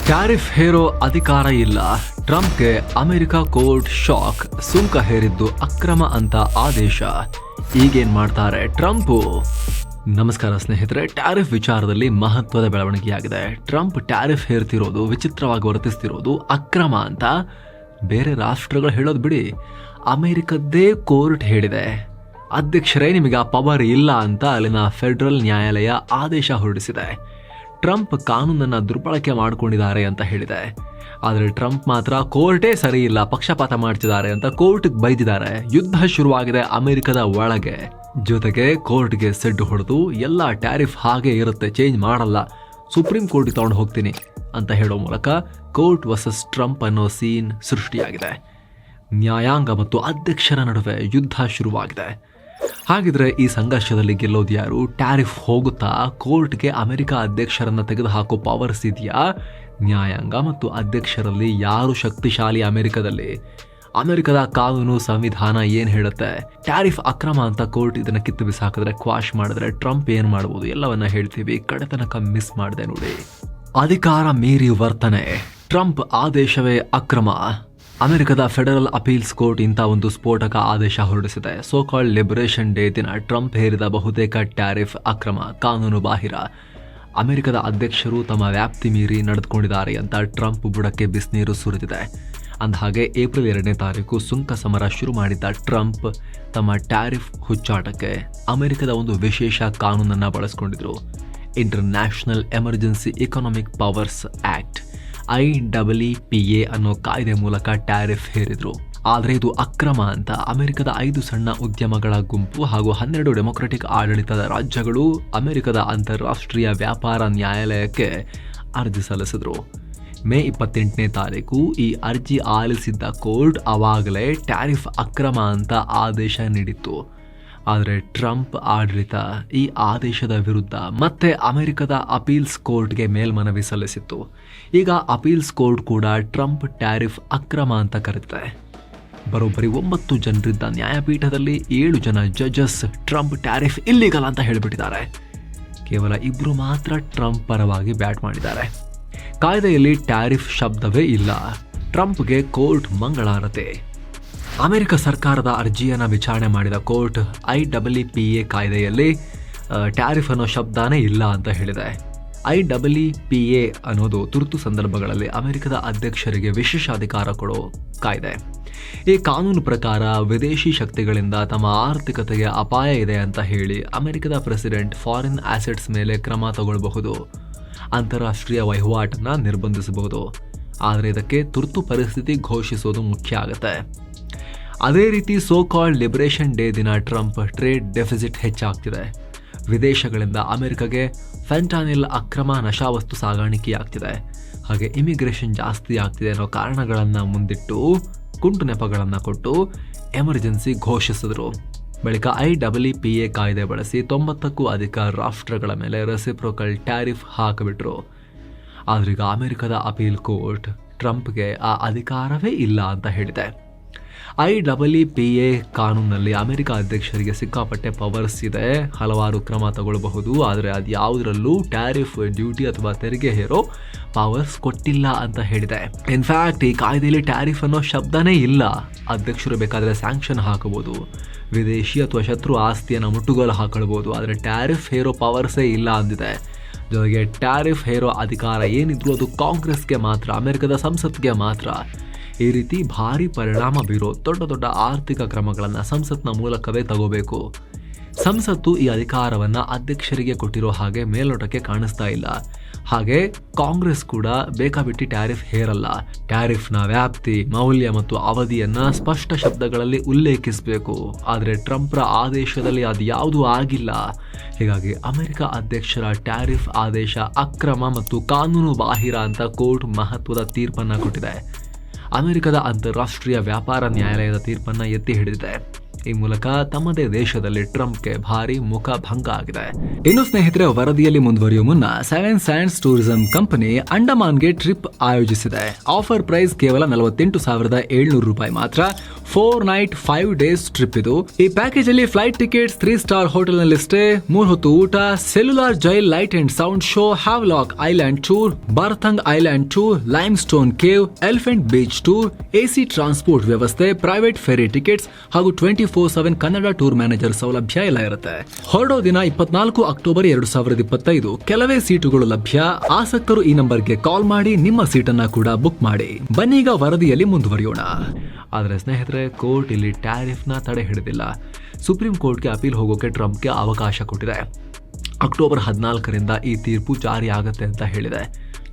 Tariff ಹೇರೋ ಅಧಿಕಾರ ಇಲ್ಲ, ಟ್ರಂಪ್ಗೆ America court shock, ಸುಂಕ ಹೇರಿದ್ದು ಅಕ್ರಮ ಅಂತ ಆದೇಶ. ಈಗೇನ್ ಮಾಡ್ತಾರೆ ಟ್ರಂಪ್? ನಮಸ್ಕಾರ ಸ್ನೇಹಿತರೆ, ಟ್ಯಾರಿಫ್ ವಿಚಾರದಲ್ಲಿ ಮಹತ್ವದ ಬೆಳವಣಿಗೆಯಾಗಿದೆ. ಟ್ರಂಪ್ ಟ್ಯಾರಿಫ್ ಹೇರ್ತಿರೋದು, ವಿಚಿತ್ರವಾಗಿ ವರ್ತಿಸ್ತಿರೋದು ಅಕ್ರಮ ಅಂತ ಬೇರೆ ರಾಷ್ಟ್ರಗಳು ಹೇಳೋದು ಬಿಡಿ, ಅಮೆರಿಕದ್ದೇ ಕೋರ್ಟ್ ಹೇಳಿದೆ. ಅಧ್ಯಕ್ಷರೇ, ನಿಮಗೆ ಆ ಪವರ್ ಇಲ್ಲ ಅಂತ ಅಲ್ಲಿನ ಫೆಡರಲ್ ನ್ಯಾಯಾಲಯ ಆದೇಶ ಹೊರಡಿಸಿದೆ. ಟ್ರಂಪ್ ಕಾನೂನನ್ನು ದುರ್ಬಳಕೆ ಮಾಡಿಕೊಂಡಿದ್ದಾರೆ ಅಂತ ಹೇಳಿದೆ. ಆದರೆ ಟ್ರಂಪ್ ಮಾತ್ರ ಕೋರ್ಟೇ ಸರಿ ಇಲ್ಲ, ಪಕ್ಷಪಾತ ಮಾಡ್ತಿದ್ದಾರೆ ಅಂತ ಕೋರ್ಟ್ಗೆ ಬೈದಿದ್ದಾರೆ. ಯುದ್ಧ ಶುರುವಾಗಿದೆ ಅಮೆರಿಕದ ಒಳಗೆ. ಜೊತೆಗೆ ಕೋರ್ಟ್ಗೆ ಸೆಡ್ಡು ಹೊಡೆದು ಎಲ್ಲ ಟ್ಯಾರಿಫ್ ಹಾಗೆ ಇರುತ್ತೆ, ಚೇಂಜ್ ಮಾಡಲ್ಲ, ಸುಪ್ರೀಂ ಕೋರ್ಟ್ಗೆ ತಗೊಂಡು ಹೋಗ್ತೀನಿ ಅಂತ ಹೇಳೋ ಮೂಲಕ ಕೋರ್ಟ್ ವರ್ಸಸ್ ಟ್ರಂಪ್ ಅನ್ನೋ ಸೀನ್ ಸೃಷ್ಟಿಯಾಗಿದೆ. ನ್ಯಾಯಾಂಗ ಮತ್ತು ಅಧ್ಯಕ್ಷರ ನಡುವೆ ಯುದ್ಧ ಶುರುವಾಗಿದೆ. ಹಾಗಿದ್ರೆ ಈ ಸಂಘರ್ಷದಲ್ಲಿ ಗೆಲ್ಲೋದು ಯಾರು? ಟ್ಯಾರಿಫ್ ಹೋಗುತ್ತಾ? ಕೋರ್ಟ್ಗೆ ಅಮೆರಿಕ ಅಧ್ಯಕ್ಷರನ್ನ ತೆಗೆದುಹಾಕೋ ಪವರ್ಸ್ ಇದೆಯಾ? ನ್ಯಾಯಾಂಗ ಮತ್ತು ಅಧ್ಯಕ್ಷರಲ್ಲಿ ಯಾರು ಶಕ್ತಿಶಾಲಿ? ಅಮೆರಿಕದ ಕಾನೂನು ಸಂವಿಧಾನ ಏನ್ ಹೇಳುತ್ತೆ? ಟ್ಯಾರಿಫ್ ಅಕ್ರಮ ಅಂತ ಕೋರ್ಟ್ ಇದನ್ನ ಕಿತ್ತು ಬಿಸಾಕಿದ್ರೆ, ಕ್ವಾಶ್ ಮಾಡಿದ್ರೆ ಟ್ರಂಪ್ ಏನ್ ಮಾಡಬಹುದು? ಎಲ್ಲವನ್ನ ಹೇಳ್ತೀವಿ. ಕಡೆ ತನಕ ಮಿಸ್ ಮಾಡಿದೆ ನೋಡಿ. ಅಧಿಕಾರ ಮೀರಿ ವರ್ತನೆ, ಟ್ರಂಪ್ ಆದೇಶವೇ ಅಕ್ರಮ. ಅಮೆರಿಕದ ಫೆಡರಲ್ ಅಪೀಲ್ಸ್ ಕೋರ್ಟ್ ಇಂಥ ಒಂದು ಸ್ಫೋಟಕ ಆದೇಶ ಹೊರಡಿಸಿದೆ. ಸೋ ಕಾಲ್ಡ್ ಲಿಬರೇಷನ್ ಡೇ ದಿನ ಟ್ರಂಪ್ ಹೇರಿದ ಬಹುತೇಕ ಟ್ಯಾರಿಫ್ ಅಕ್ರಮ, ಕಾನೂನು ಬಾಹಿರ. ಅಮೆರಿಕದ ಅಧ್ಯಕ್ಷರು ತಮ್ಮ ವ್ಯಾಪ್ತಿ ಮೀರಿ ನಡೆದುಕೊಂಡಿದ್ದಾರೆ ಅಂತ ಟ್ರಂಪ್ ಬುಡಕ್ಕೆ ಬಿಸಿನೀರು ಸುರಿದಿದೆ. ಅಂದಹಾಗೆ ಏಪ್ರಿಲ್ 2ನೇ ತಾರೀಕು ಸುಂಕ ಸಮರ ಶುರು ಮಾಡಿದ್ದ ಟ್ರಂಪ್ ತಮ್ಮ ಟ್ಯಾರಿಫ್ ಹುಚ್ಚಾಟಕ್ಕೆ ಅಮೆರಿಕದ ಒಂದು ವಿಶೇಷ ಕಾನೂನನ್ನು ಬಳಸಿಕೊಂಡಿದ್ರು. International emergency economic powers act IEEPA ಅನ್ನೋ ಕಾಯ್ದೆ ಮೂಲಕ ಟ್ಯಾರಿಫ್ ಹೇರಿದ್ರು. ಆದರೆ ಇದು ಅಕ್ರಮ ಅಂತ ಅಮೆರಿಕದ 5 ಸಣ್ಣ ಉದ್ಯಮಗಳ ಗುಂಪು ಹಾಗೂ 12 ಡೆಮೊಕ್ರೆಟಿಕ್ ಆಡಳಿತದ ರಾಜ್ಯಗಳು ಅಮೆರಿಕದ ಅಂತಾರಾಷ್ಟ್ರೀಯ ವ್ಯಾಪಾರ ನ್ಯಾಯಾಲಯಕ್ಕೆ ಅರ್ಜಿ ಸಲ್ಲಿಸಿದ್ರು. ಮೇ 28ನೇ ತಾರೀಕು ಈ ಅರ್ಜಿ ಆಲಿಸಿದ್ದ ಕೋರ್ಟ್ ಅವಾಗಲೇ ಟ್ಯಾರಿಫ್ ಅಕ್ರಮ ಅಂತ ಆದೇಶ ನೀಡಿತ್ತು. ಆದರೆ ಟ್ರಂಪ್ ಆಡಳಿತ ಈ ಆದೇಶದ ವಿರುದ್ಧ ಮತ್ತೆ ಅಮೆರಿಕದ ಅಪೀಲ್ಸ್ ಕೋರ್ಟ್ಗೆ ಮೇಲ್ಮನವಿ ಸಲ್ಲಿಸಿತ್ತು. ಈಗ ಅಪೀಲ್ಸ್ ಕೋರ್ಟ್ ಕೂಡ ಟ್ರಂಪ್ ಟ್ಯಾರಿಫ್ ಅಕ್ರಮ ಅಂತ ಕರೆದಿದೆ. ಬರೋಬ್ಬರಿ 9 ಜನರಿದ್ದ ನ್ಯಾಯಪೀಠದಲ್ಲಿ 7 ಜನ ಜಡ್ಜಸ್ ಟ್ರಂಪ್ ಟ್ಯಾರಿಫ್ ಇಲ್ಲಿಗಲ್ ಅಂತ ಹೇಳಿಬಿಟ್ಟಿದ್ದಾರೆ. ಕೇವಲ 2 ಮಾತ್ರ ಟ್ರಂಪ್ ಪರವಾಗಿ ಬ್ಯಾಟ್ ಮಾಡಿದ್ದಾರೆ. ಕಾಯ್ದೆಯಲ್ಲಿ ಟ್ಯಾರಿಫ್ ಶಬ್ದವೇ ಇಲ್ಲ. ಟ್ರಂಪ್ಗೆ ಕೋರ್ಟ್ ಮಂಗಳಾರತಿ. ಅಮೆರಿಕ ಸರ್ಕಾರದ ಅರ್ಜಿಯನ್ನು ವಿಚಾರಣೆ ಮಾಡಿದ ಕೋರ್ಟ್ IEEPA ಕಾಯ್ದೆಯಲ್ಲಿ ಟ್ಯಾರಿಫ್ ಅನ್ನೋ ಶಬ್ದನೇ ಇಲ್ಲ ಅಂತ ಹೇಳಿದೆ. IEEPA ಅನ್ನೋದು ತುರ್ತು ಸಂದರ್ಭಗಳಲ್ಲಿ ಅಮೆರಿಕದ ಅಧ್ಯಕ್ಷರಿಗೆ ವಿಶೇಷ ಅಧಿಕಾರ ಕೊಡೋ ಕಾಯ್ದೆ. ಈ ಕಾನೂನು ಪ್ರಕಾರ ವಿದೇಶಿ ಶಕ್ತಿಗಳಿಂದ ತಮ್ಮ ಆರ್ಥಿಕತೆಗೆ ಅಪಾಯ ಇದೆ ಅಂತ ಹೇಳಿ ಅಮೆರಿಕದ ಪ್ರೆಸಿಡೆಂಟ್ ಫಾರಿನ್ ಆಸೆಟ್ಸ್ ಮೇಲೆ ಕ್ರಮ ತಗೊಳ್ಳಬಹುದು, ಅಂತಾರಾಷ್ಟ್ರೀಯ ವಹಿವಾಟನ್ನು ನಿರ್ಬಂಧಿಸಬಹುದು. ಆದರೆ ಇದಕ್ಕೆ ತುರ್ತು ಪರಿಸ್ಥಿತಿ ಘೋಷಿಸೋದು ಮುಖ್ಯ ಆಗುತ್ತೆ. ಅದೇ ರೀತಿ ಸೋ ಕಾಲ್ಡ್ ಲಿಬರೇಷನ್ ಡೇ ದಿನ ಟ್ರಂಪ್ ಟ್ರೇಡ್ ಡೆಫಿಸಿಟ್ ಹೆಚ್ಚಾಗ್ತಿದೆ. ವಿದೇಶಗಳಿಂದ ಅಮೆರಿಕಗೆ ಫೆಂಟಾನಿಲ್ ಅಕ್ರಮ ನಶಾವಸ್ತು ಸಾಗಾಣಿಕೆಯಾಗ್ತಿದೆ. ಹಾಗೆ ಇಮಿಗ್ರೇಷನ್ ಜಾಸ್ತಿ ಆಗ್ತಿದೆ ಅನ್ನೋ ಕಾರಣಗಳನ್ನು ಮುಂದಿಟ್ಟು ಕುಂಟು ನೆಪಗಳನ್ನು ಕೊಟ್ಟು ಎಮರ್ಜೆನ್ಸಿ ಘೋಷಿಸಿದ್ರು. ಬಳಿಕ IEEPA ಕಾಯ್ದೆ ಬಳಸಿ 90ಕ್ಕೂ ಅಧಿಕ ರಾಷ್ಟ್ರಗಳ ಮೇಲೆ ರೆಸಿಪ್ರೋಕಲ್ ಟ್ಯಾರಿಫ್ ಹಾಕಿಬಿಟ್ರು. ಆದ್ರೀಗ ಅಮೆರಿಕದ ಅಪೀಲ್ ಕೋರ್ಟ್ ಟ್ರಂಪ್ಗೆ ಆ ಅಧಿಕಾರವೇ ಇಲ್ಲ ಅಂತ ಹೇಳಿದೆ. IEEPA ಕಾನೂನಲ್ಲಿ ಅಮೆರಿಕ ಅಧ್ಯಕ್ಷರಿಗೆ ಸಿಕ್ಕಾಪಟ್ಟೆ ಪವರ್ಸ್ ಇದೆ, ಹಲವಾರು ಕ್ರಮ ತಗೊಳ್ಳಬಹುದು. ಆದರೆ ಅದು ಯಾವುದರಲ್ಲೂ ಟ್ಯಾರಿಫ್, ಡ್ಯೂಟಿ ಅಥವಾ ತೆರಿಗೆ ಹೇರೋ ಪವರ್ಸ್ ಕೊಟ್ಟಿಲ್ಲ ಅಂತ ಹೇಳಿದೆ. ಇನ್ಫ್ಯಾಕ್ಟ್ ಈ ಕಾಯ್ದೆಯಲ್ಲಿ ಟ್ಯಾರಿಫ್ ಅನ್ನೋ ಶಬ್ದನೇ ಇಲ್ಲ. ಅಧ್ಯಕ್ಷರು ಬೇಕಾದರೆ ಸ್ಯಾಂಕ್ಷನ್ ಹಾಕಬಹುದು, ವಿದೇಶಿ ಅಥವಾ ಶತ್ರು ಆಸ್ತಿಯನ್ನು ಮುಟ್ಟುಗೋಲು ಹಾಕೊಳ್ಬಹುದು. ಆದರೆ ಟ್ಯಾರಿಫ್ ಹೇರೋ ಪವರ್ಸೇ ಇಲ್ಲ ಅಂದಿದೆ. ಜೊತೆಗೆ ಟ್ಯಾರಿಫ್ ಹೇರೋ ಅಧಿಕಾರ ಏನಿದ್ರು ಅದು ಕಾಂಗ್ರೆಸ್ಗೆ ಮಾತ್ರ, ಅಮೆರಿಕದ ಸಂಸತ್ಗೆ ಮಾತ್ರ. ಈ ರೀತಿ ಭಾರಿ ಪರಿಣಾಮ ಬೀರೋ ದೊಡ್ಡ ಆರ್ಥಿಕ ಕ್ರಮಗಳನ್ನು ಸಂಸತ್ನ ಮೂಲಕವೇ ತಗೋಬೇಕು. ಸಂಸತ್ತು ಈ ಅಧಿಕಾರವನ್ನು ಅಧ್ಯಕ್ಷರಿಗೆ ಕೊಟ್ಟಿರೋ ಹಾಗೆ ಮೇಲ್ನೋಟಕ್ಕೆ ಕಾಣಿಸ್ತಾ ಇಲ್ಲ. ಹಾಗೆ ಕಾಂಗ್ರೆಸ್ ಕೂಡ ಬೇಕಾಬಿಟ್ಟಿ ಟ್ಯಾರಿಫ್ ಹೇರಲ್ಲ. ಟ್ಯಾರಿಫ್ನ ವ್ಯಾಪ್ತಿ, ಮೌಲ್ಯ ಮತ್ತು ಅವಧಿಯನ್ನ ಸ್ಪಷ್ಟ ಶಬ್ದಗಳಲ್ಲಿ ಉಲ್ಲೇಖಿಸಬೇಕು. ಆದರೆ ಟ್ರಂಪ್ರ ಆದೇಶದಲ್ಲಿ ಅದು ಯಾವುದೂ ಆಗಿಲ್ಲ. ಹೀಗಾಗಿ ಅಮೆರಿಕ ಅಧ್ಯಕ್ಷರ ಟ್ಯಾರಿಫ್ ಆದೇಶ ಅಕ್ರಮ ಮತ್ತು ಕಾನೂನು ಬಾಹಿರ ಅಂತ ಕೋರ್ಟ್ ಮಹತ್ವದ ತೀರ್ಪನ್ನು ಕೊಟ್ಟಿದೆ. ಅಮೆರಿಕದ ಅಂತಾರಾಷ್ಟ್ರೀಯ ವ್ಯಾಪಾರ ನ್ಯಾಯಾಲಯದ ತೀರ್ಪನ್ನು ಎತ್ತಿ ಹಿಡಿದಿದೆ. ಈ ಮೂಲಕ ತಮ್ಮದೇ ದೇಶದಲ್ಲಿ ಟ್ರಂಪ್ಗೆ ಭಾರಿ ಮುಖ ಭಂಗ ಆಗಿದೆ. ಇನ್ನು ಸ್ನೇಹಿತರೆ, ವರದಿಯಲ್ಲಿ ಮುಂದುವರಿಯುವ ಮುನ್ನ 7 Sands ಟೂರಿಸಂ ಕಂಪನಿ ಅಂಡಮಾನ್ಗೆ ಟ್ರಿಪ್ ಆಯೋಜಿಸಿದೆ. ಆಫರ್ ಪ್ರೈಸ್ ಕೇವಲ 48,700 ರೂಪಾಯಿ ಮಾತ್ರ. 4 ನೈಟ್ 5 ಡೇಸ್ ಟ್ರಿಪ್ ಇದು. ಈ ಪ್ಯಾಕೇಜ್ ಅಲ್ಲಿ ಫ್ಲೈಟ್ ಟಿಕೆಟ್ಸ್, 3 ಸ್ಟಾರ್ ಹೋಟೆಲ್ ನಲ್ಲಿ ಸ್ಟೇ, 3 ಹೊತ್ತು ಊಟ, cellular jail light and sound show, Havelock island tour, Baratang island tour, limestone cave, elephant beach tour, AC transport ವ್ಯವಸ್ಥೆ, ಪ್ರೈವೇಟ್ ಫೆರಿ ಟಿಕೆಟ್ಸ್ ಹಾಗೂ 24/7 Kannada tour manager ಸೌಲಭ್ಯ ಎಲ್ಲ ಇರುತ್ತೆ. ಹೊರಡೋ ದಿನ 24 ಅಕ್ಟೋಬರ್ 2025. ಕೆಲವೇ ಸೀಟುಗಳು ಲಭ್ಯ. ಆಸಕ್ತರು ಈ ನಂಬರ್ಗೆ ಕಾಲ್ ಮಾಡಿ ನಿಮ್ಮ ಸೀಟನ್ನ ಕೂಡ ಬುಕ್ ಮಾಡಿ. ಬನ್ನೀಗ ವರದಿಯಲ್ಲಿ ಮುಂದುವರಿಯೋಣ. ಆದರೆ ಸ್ನೇಹಿತರೆ, ಕೋರ್ಟ್ ಇಲ್ಲಿ ಟ್ಯಾರಿಫ್ನ ತಡೆ ಹಿಡಿದಿಲ್ಲ. ಸುಪ್ರೀಂ ಕೋರ್ಟ್ಗೆ ಅಪೀಲ್ ಹೋಗೋಕೆ ಟ್ರಂಪ್ಗೆ ಅವಕಾಶ ಕೊಟ್ಟಿದೆ. ಅಕ್ಟೋಬರ್ 14ರಿಂದ ಈ ತೀರ್ಪು ಜಾರಿ ಆಗುತ್ತೆ ಅಂತ ಹೇಳಿದೆ.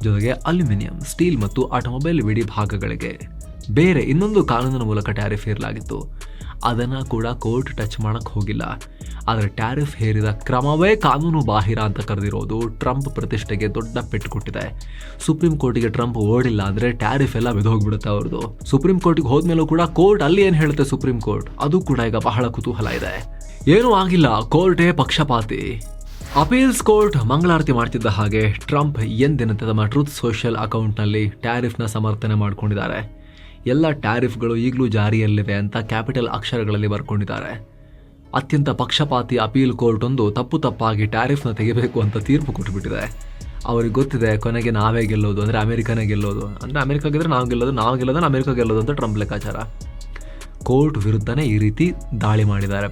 ಜೊತೆಗೆ ಅಲ್ಯೂಮಿನಿಯಂ, ಸ್ಟೀಲ್ ಮತ್ತು ಆಟೋಮೊಬೈಲ್ ಬಿಡಿ ಭಾಗಗಳಿಗೆ ಬೇರೆ ಇನ್ನೊಂದು ಕಾನೂನಿನ ಮೂಲಕ ಟ್ಯಾರಿಫ್ ಹೇರಲಾಗಿತ್ತು. ಅದನ್ನ ಕೂಡ ಕೋರ್ಟ್ ಟಚ್ ಮಾಡಕ್ ಹೋಗಿಲ್ಲ. ಆದರೆ ಟ್ಯಾರಿಫ್ ಹೇರಿದ ಕ್ರಮವೇ ಕಾನೂನು ಬಾಹಿರ ಅಂತ ಕರೆದಿರೋದು ಟ್ರಂಪ್ ಪ್ರತಿಷ್ಠೆಗೆ ದೊಡ್ಡ ಪೆಟ್ಟು ಕೊಟ್ಟಿದೆ. ಸುಪ್ರೀಂ ಕೋರ್ಟಿಗೆ ಟ್ರಂಪ್ ಓಡಿಲ್ಲ ಅಂದ್ರೆ ಟ್ಯಾರಿಫ್ ಎಲ್ಲ ಬಿದ್ದೋಗ್ಬಿಡುತ್ತೆ ಅವ್ರದ್ದು. ಸುಪ್ರೀಂ ಕೋರ್ಟಿಗೆ ಹೋದ್ಮೇಲೂ ಕೂಡ ಕೋರ್ಟ್ ಅಲ್ಲಿ ಏನ್ ಹೇಳುತ್ತೆ ಸುಪ್ರೀಂ ಕೋರ್ಟ್, ಅದು ಕೂಡ ಈಗ ಬಹಳ ಕುತೂಹಲ ಇದೆ. ಏನೂ ಆಗಿಲ್ಲ, ಕೋರ್ಟೇ ಪಕ್ಷಪಾತಿ. ಅಪೀಲ್ಸ್ ಕೋರ್ಟ್ ಮಂಗಳಾರತಿ ಮಾಡ್ತಿದ್ದ ಹಾಗೆ ಟ್ರಂಪ್ ಎಂದಿನಂತೆ ತಮ್ಮ ಟ್ರೂತ್ ಸೋಷಿಯಲ್ ಅಕೌಂಟ್ನಲ್ಲಿ ಟ್ಯಾರಿಫ್ನ ಸಮರ್ಥನೆ ಮಾಡ್ಕೊಂಡಿದ್ದಾರೆ. ಎಲ್ಲ ಟ್ಯಾರಿಫ್ಗಳು ಈಗಲೂ ಜಾರಿಯಲ್ಲಿವೆ ಅಂತ ಕ್ಯಾಪಿಟಲ್ ಅಕ್ಷರಗಳಲ್ಲಿ ಬರ್ಕೊಂಡಿದ್ದಾರೆ. ಅತ್ಯಂತ ಪಕ್ಷಪಾತಿ ಅಪೀಲ್ ಕೋರ್ಟ್ ಒಂದು ತಪ್ಪಾಗಿ ಟ್ಯಾರಿಫ್ನ ತೆಗಿಬೇಕು ಅಂತ ತೀರ್ಪು ಕೊಟ್ಟುಬಿಟ್ಟಿದೆ. ಅವ್ರಿಗೆ ಗೊತ್ತಿದೆ ಕೊನೆಗೆ ನಾವೇ ಗೆಲ್ಲೋದು, ಅಂದರೆ ಅಮೆರಿಕನೇ ಗೆಲ್ಲೋದು, ಅಂದರೆ ಅಮೆರಿಕ ಗೆದ್ರೆ ನಾವು ಗೆಲ್ಲೋದು ಅಮೆರಿಕ ಗೆಲ್ಲೋದು ಅಂತ ಟ್ರಂಪ್ ಲೆಕ್ಕಾಚಾರ. ಕೋರ್ಟ್ ವಿರುದ್ಧನೇ ಈ ರೀತಿ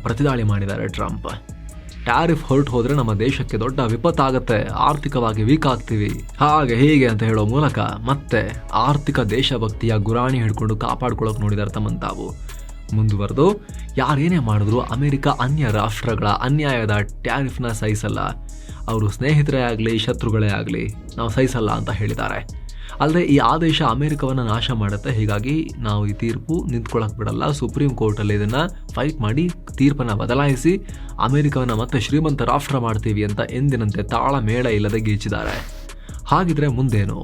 ಪ್ರತಿದಾಳಿ ಮಾಡಿದ್ದಾರೆ ಟ್ರಂಪ್. ಟ್ಯಾರಿಫ್ ಹೊರಟು ಹೋದ್ರೆ ನಮ್ಮ ದೇಶಕ್ಕೆ ದೊಡ್ಡ ವಿಪತ್ತಾಗತ್ತೆ, ಆರ್ಥಿಕವಾಗಿ ವೀಕ್ ಆಗ್ತೀವಿ, ಹಾಗೆ ಹೀಗೆ ಅಂತ ಹೇಳೋ ಮೂಲಕ ಮತ್ತೆ ಆರ್ಥಿಕ ದೇಶಭಕ್ತಿಯ ಗುರಾಣಿ ಹಿಡ್ಕೊಂಡು ಕಾಪಾಡ್ಕೊಳ್ಳೋಕೆ ನೋಡಿದಾರೆ ತಮ್ಮನ್ನು ತಾವು. ಮುಂದುವರೆದು ಯಾರೇನೇ ಮಾಡಿದ್ರು ಅಮೆರಿಕ ಅನ್ಯ ರಾಷ್ಟ್ರಗಳ ಅನ್ಯಾಯದ ಟ್ಯಾರಿಫ್ನ ಸಹಿಸಲ್ಲ. ಅವರು ಸ್ನೇಹಿತರೇ ಆಗಲಿ ಶತ್ರುಗಳೇ ಆಗಲಿ ನಾವು ಸಹಿಸಲ್ಲ ಅಂತ ಹೇಳಿದ್ದಾರೆ. ಅಲ್ಲದೆ ಈ ಆದೇಶ ಅಮೆರಿಕವನ್ನು ನಾಶ ಮಾಡುತ್ತೆ. ಹೀಗಾಗಿ ನಾವು ಈ ತೀರ್ಪು ನಿಂತ್ಕೊಳ್ಳೋಕೆ ಬಿಡಲ್ಲ. ಸುಪ್ರೀಂ ಕೋರ್ಟಲ್ಲಿ ಇದನ್ನು ಫೈಟ್ ಮಾಡಿ ತೀರ್ಪನ್ನು ಬದಲಾಯಿಸಿ ಅಮೆರಿಕವನ್ನು ಮತ್ತೆ ಶ್ರೀಮಂತ ರಾಷ್ಟ್ರ ಮಾಡ್ತೀವಿ ಅಂತ ಎಂದಿನಂತೆ ತಾಳ ಮೇಳ ಇಲ್ಲದೆ ಗೀಚಿದ್ದಾರೆ. ಹಾಗಿದ್ರೆ ಮುಂದೇನು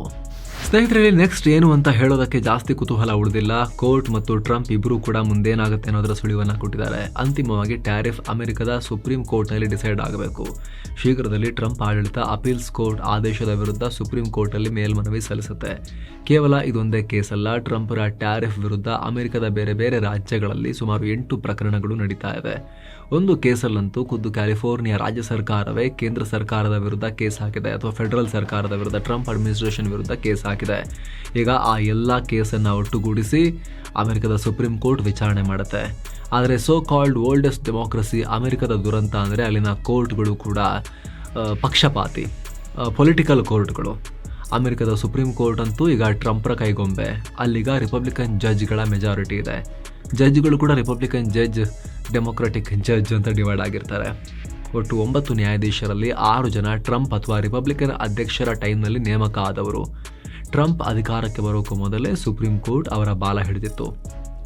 ಸ್ನೇಹಿತರಲ್ಲಿ, ನೆಕ್ಸ್ಟ್ ಏನು ಅಂತ ಹೇಳೋದಕ್ಕೆ ಜಾಸ್ತಿ ಕುತೂಹಲ ಉಳಿದಿಲ್ಲ. ಕೋರ್ಟ್ ಮತ್ತು ಟ್ರಂಪ್ ಇಬ್ಬರು ಕೂಡ ಮುಂದೇನಾಗುತ್ತೆ ಅನ್ನೋದರ ಸುಳಿವನ್ನು ಕೊಟ್ಟಿದ್ದಾರೆ. ಅಂತಿಮವಾಗಿ ಟ್ಯಾರಿಫ್ ಅಮೆರಿಕದ ಸುಪ್ರೀಂ ಕೋರ್ಟ್ನಲ್ಲಿ ಡಿಸೈಡ್ ಆಗಬೇಕು. ಶೀಘ್ರದಲ್ಲಿ ಟ್ರಂಪ್ ಆಡಳಿತ ಅಪೀಲ್ಸ್ ಕೋರ್ಟ್ ಆದೇಶದ ವಿರುದ್ಧ ಸುಪ್ರೀಂ ಕೋರ್ಟಲ್ಲಿ ಮೇಲ್ಮನವಿ ಸಲ್ಲಿಸುತ್ತೆ. ಕೇವಲ ಇದೊಂದೇ ಕೇಸಲ್ಲ, ಟ್ರಂಪ್ರ ಟ್ಯಾರಿಫ್ ವಿರುದ್ಧ ಅಮೆರಿಕದ ಬೇರೆ ಬೇರೆ ರಾಜ್ಯಗಳಲ್ಲಿ ಸುಮಾರು 8 ಪ್ರಕರಣಗಳು ನಡೀತಾ ಇವೆ. ಒಂದು ಕೇಸಲ್ಲಂತೂ ಖುದ್ದು ಕ್ಯಾಲಿಫೋರ್ನಿಯಾ ರಾಜ್ಯ ಸರ್ಕಾರವೇ ಕೇಂದ್ರ ಸರ್ಕಾರದ ವಿರುದ್ಧ ಕೇಸ್ ಹಾಕಿದೆ, ಅಥವಾ ಫೆಡರಲ್ ಸರ್ಕಾರದ ವಿರುದ್ಧ, ಟ್ರಂಪ್ ಅಡ್ಮಿನಿಸ್ಟ್ರೇಷನ್ ವಿರುದ್ಧ ಕೇಸ್ ಹಾಕಿದೆ. ಈಗ ಆ ಎಲ್ಲ ಕೇಸನ್ನು ಒಟ್ಟುಗೂಡಿಸಿ ಅಮೆರಿಕದ ಸುಪ್ರೀಂ ಕೋರ್ಟ್ ವಿಚಾರಣೆ ಮಾಡುತ್ತೆ. ಆದರೆ ಸೋ ಕಾಲ್ಡ್ ಓಲ್ಡೆಸ್ಟ್ ಡೆಮೋಕ್ರಸಿ ಅಮೆರಿಕದ ದುರಂತ ಅಂದರೆ ಅಲ್ಲಿನ ಕೋರ್ಟ್ಗಳು ಕೂಡ ಪಕ್ಷಪಾತಿ, ಪೊಲಿಟಿಕಲ್ ಕೋರ್ಟ್ಗಳು. ಅಮೆರಿಕದ ಸುಪ್ರೀಂ ಕೋರ್ಟ್ ಅಂತೂ ಈಗ ಟ್ರಂಪ್ರ ಕೈಗೊಂಬೆ. ಅಲ್ಲಿಗ ರಿಪಬ್ಲಿಕನ್ ಜಡ್ಜ್ಗಳ ಮೆಜಾರಿಟಿ ಇದೆ. ಜಡ್ಜ್ಗಳು ಕೂಡ ರಿಪಬ್ಲಿಕನ್ ಜಡ್ಜ್, ಡೆಮೊಕ್ರಾಟಿಕ್ ಜಡ್ಜ್ ಅಂತ ಡಿವೈಡ್ ಆಗಿರ್ತಾರೆ. ಒಟ್ಟು 9 ನ್ಯಾಯಾಧೀಶರಲ್ಲಿ 6 ಜನ ಟ್ರಂಪ್ ಅಥವಾ ರಿಪಬ್ಲಿಕನ್ ಅಧ್ಯಕ್ಷರ ಟೈಮ್ನಲ್ಲಿ ನೇಮಕ ಆದವರು. ಟ್ರಂಪ್ ಅಧಿಕಾರಕ್ಕೆ ಬರೋಕ್ಕೂ ಮೊದಲೇ ಸುಪ್ರೀಂ ಕೋರ್ಟ್ ಅವರ ಬಾಲ ಹಿಡಿದಿತ್ತು.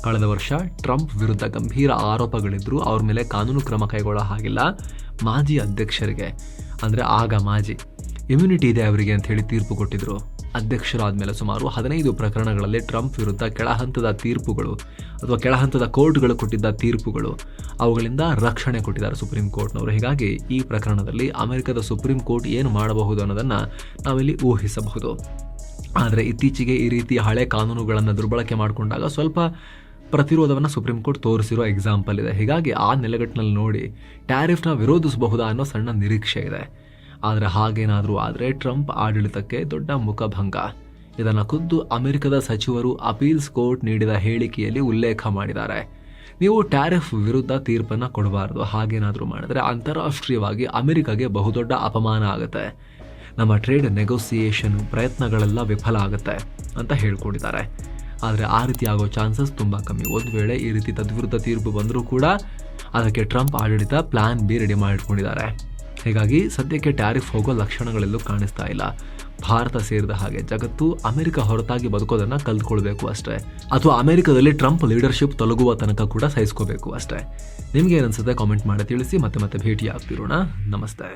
ಕಳೆದ ವರ್ಷ ಟ್ರಂಪ್ ವಿರುದ್ಧ ಗಂಭೀರ ಆರೋಪಗಳಿದ್ರು. ಅವ್ರ ಮೇಲೆ ಕಾನೂನು ಕ್ರಮ ಕೈಗೊಳ್ಳೋ ಹಾಗಿಲ್ಲ. ಮಾಜಿ ಅಧ್ಯಕ್ಷರಿಗೆ, ಅಂದರೆ ಆಗ ಮಾಜಿ, ಇಮ್ಯುನಿಟಿ ಇದೆ ಅವರಿಗೆ ಅಂತ ಹೇಳಿ ತೀರ್ಪು ಕೊಟ್ಟಿದ್ರು. ಅಧ್ಯಕ್ಷರಾದ್ಮೇಲೆ ಸುಮಾರು 15 ಪ್ರಕರಣಗಳಲ್ಲಿ ಟ್ರಂಪ್ ವಿರುದ್ಧ ಕೆಳಹಂತದ ತೀರ್ಪುಗಳು ಅಥವಾ ಕೆಳಹಂತದ ಕೋರ್ಟ್ಗಳು ಕೊಟ್ಟಿದ್ದ ತೀರ್ಪುಗಳು, ಅವುಗಳಿಂದ ರಕ್ಷಣೆ ಕೊಟ್ಟಿದ್ದಾರೆ ಸುಪ್ರೀಂ ಕೋರ್ಟ್ನವರು. ಹೀಗಾಗಿ ಈ ಪ್ರಕರಣದಲ್ಲಿ ಅಮೆರಿಕದ ಸುಪ್ರೀಂ ಕೋರ್ಟ್ ಏನು ಮಾಡಬಹುದು ಅನ್ನೋದನ್ನು ನಾವಿಲ್ಲಿ ಊಹಿಸಬಹುದು. ಆದರೆ ಇತ್ತೀಚೆಗೆ ಈ ರೀತಿ ಹಳೆ ಕಾನೂನುಗಳನ್ನು ದುರ್ಬಳಕೆ ಮಾಡಿಕೊಂಡಾಗ ಸ್ವಲ್ಪ ಪ್ರತಿರೋಧವನ್ನು ಸುಪ್ರೀಂ ಕೋರ್ಟ್ ತೋರಿಸಿರೋ ಎಕ್ಸಾಂಪಲ್ ಇದೆ. ಹೀಗಾಗಿ ಆ ನೆಲೆಗಟ್ಟಿನಲ್ಲಿ ನೋಡಿ ಟ್ಯಾರಿಫ್ನ ವಿರೋಧಿಸಬಹುದಾ ಅನ್ನೋ ಸಣ್ಣ ನಿರೀಕ್ಷೆ ಇದೆ. ಆದರೆ ಹಾಗೇನಾದರೂ ಆದರೆ ಟ್ರಂಪ್ ಆಡಳಿತಕ್ಕೆ ದೊಡ್ಡ ಮುಖಭಂಗ. ಇದನ್ನು ಖುದ್ದು ಅಮೆರಿಕದ ಸಚಿವರು ಅಪೀಲ್ಸ್ ಕೋರ್ಟ್ ನೀಡಿದ ಹೇಳಿಕೆಯಲ್ಲಿ ಉಲ್ಲೇಖ ಮಾಡಿದ್ದಾರೆ. ನೀವು ಟ್ಯಾರಿಫ್ ವಿರುದ್ಧ ತೀರ್ಪನ್ನು ಕೊಡಬಾರ್ದು, ಹಾಗೇನಾದರೂ ಮಾಡಿದ್ರೆ ಅಂತಾರಾಷ್ಟ್ರೀಯವಾಗಿ ಅಮೆರಿಕಾಗೆ ಬಹುದೊಡ್ಡ ಅಪಮಾನ ಆಗುತ್ತೆ, ನಮ್ಮ ಟ್ರೇಡ್ ನೆಗೋಸಿಯೇಷನ್ ಪ್ರಯತ್ನಗಳೆಲ್ಲ ವಿಫಲ ಆಗುತ್ತೆ ಅಂತ ಹೇಳ್ಕೊಂಡಿದ್ದಾರೆ. ಆದರೆ ಆ ರೀತಿ ಆಗೋ ಚಾನ್ಸಸ್ ತುಂಬ ಕಮ್ಮಿ. ಒಂದು ವೇಳೆ ಈ ರೀತಿ ತದ್ವಿರುದ್ಧ ತೀರ್ಪು ಬಂದರೂ ಕೂಡ ಅದಕ್ಕೆ ಟ್ರಂಪ್ ಆಡಳಿತ ಪ್ಲಾನ್ ಬಿ ರೆಡಿ ಮಾಡಿಟ್ಕೊಂಡಿದ್ದಾರೆ. ಹೀಗಾಗಿ ಸದ್ಯಕ್ಕೆ ಟ್ಯಾರಿಫ್ ಹೋಗೋ ಲಕ್ಷಣಗಳೆಲ್ಲೂ ಕಾಣಿಸ್ತಾ ಇಲ್ಲ. ಭಾರತ ಸೇರಿದ ಹಾಗೆ ಜಗತ್ತು ಅಮೆರಿಕ ಹೊರತಾಗಿ ಬದುಕೋದನ್ನು ಕಲ್ತ್ಕೊಳ್ಬೇಕು ಅಷ್ಟೇ, ಅಥವಾ ಅಮೆರಿಕದಲ್ಲಿ ಟ್ರಂಪ್ ಲೀಡರ್ಶಿಪ್ ತೊಲಗುವ ತನಕ ಕೂಡ ಸಹಿಸ್ಕೋಬೇಕು ಅಷ್ಟೇ. ನಿಮ್ಗೆ ಏನನ್ಸುತ್ತೆ ಕಾಮೆಂಟ್ ಮಾಡಿ ತಿಳಿಸಿ. ಮತ್ತೆ ಭೇಟಿ ಆಗ್ತಿರೋಣ. ನಮಸ್ತೆ.